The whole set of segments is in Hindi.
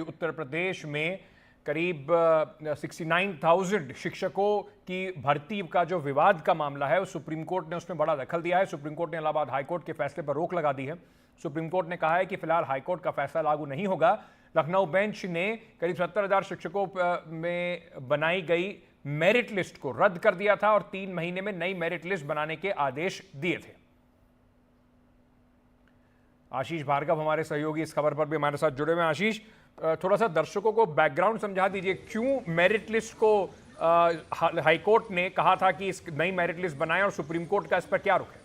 उत्तर प्रदेश में करीब 69,000 शिक्षकों की भर्ती का जो विवाद का मामला है, सुप्रीम कोर्ट ने उसमें बड़ा दखल दिया है। सुप्रीम कोर्ट ने इलाहाबाद हाईकोर्ट के फैसले पर रोक लगा दी है। सुप्रीम कोर्ट ने कहा है कि फिलहाल हाईकोर्ट का फैसला लागू नहीं होगा। लखनऊ बेंच ने करीब 70,000 शिक्षकों में बनाई गई मेरिट लिस्ट को रद्द कर दिया था और 3 महीने में नई मेरिट लिस्ट बनाने के आदेश दिए थे। आशीष भार्गव हमारे सहयोगी इस खबर पर भी हमारे साथ जुड़े हुए हैं। आशीष, थोड़ा सा दर्शकों को बैकग्राउंड समझा दीजिए, क्यों मेरिट लिस्ट को हाईकोर्ट ने कहा था कि इस नई मेरिट लिस्ट बनाएं और सुप्रीम कोर्ट का इस पर क्या रुख है?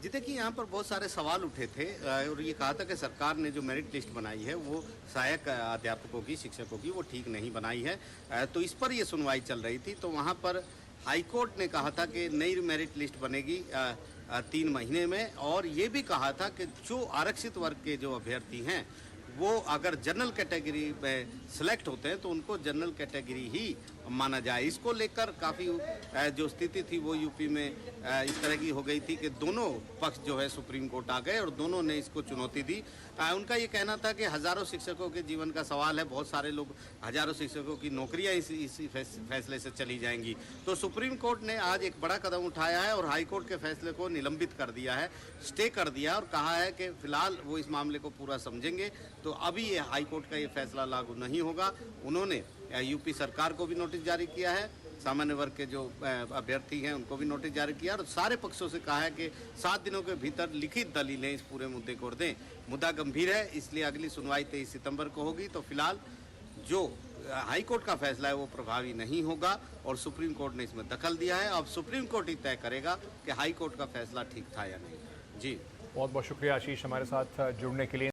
जी देखिए, यहाँ पर बहुत सारे सवाल उठे थे और ये कहा था कि सरकार ने जो मेरिट लिस्ट बनाई है वो सहायक अध्यापकों की, शिक्षकों की, वो ठीक नहीं बनाई है। तो इस पर ये सुनवाई चल रही थी। तो वहाँ पर हाईकोर्ट ने कहा था कि नई मेरिट लिस्ट बनेगी 3 महीने में, और ये भी कहा था कि जो आरक्षित वर्ग के जो अभ्यर्थी हैं वो अगर जनरल कैटेगरी में सिलेक्ट होते हैं तो उनको जनरल कैटेगरी ही माना जाए। इसको लेकर काफ़ी जो स्थिति थी वो यूपी में इस तरह की हो गई थी कि दोनों पक्ष जो है सुप्रीम कोर्ट आ गए और दोनों ने इसको चुनौती दी। उनका ये कहना था कि हज़ारों शिक्षकों के जीवन का सवाल है, बहुत सारे लोग, हज़ारों शिक्षकों की नौकरियां इसी फैसले से चली जाएंगी। तो सुप्रीम कोर्ट ने आज एक बड़ा कदम उठाया है और हाई कोर्ट के फैसले को निलंबित कर दिया है, स्टे कर दिया, और कहा है कि फिलहाल वो इस मामले को पूरा समझेंगे। तो अभी ये हाई कोर्ट का ये फैसला लागू नहीं होगा। उन्होंने यूपी सरकार को भी नोटिस जारी किया है, सामान्य वर्ग के जो अभ्यर्थी हैं उनको भी नोटिस जारी किया और सारे पक्षों से कहा है कि 7 दिनों के भीतर लिखित दलीलें इस पूरे मुद्दे को दें। मुद्दा गंभीर है, इसलिए अगली सुनवाई 23 सितंबर को होगी। तो फिलहाल जो हाई कोर्ट का फैसला है वो प्रभावी नहीं होगा और सुप्रीम कोर्ट ने इसमें दखल दिया है। अब सुप्रीम कोर्ट ही तय करेगा कि हाई कोर्ट का फैसला ठीक था या नहीं। जी, बहुत बहुत शुक्रिया आशीष हमारे साथ जुड़ने के लिए।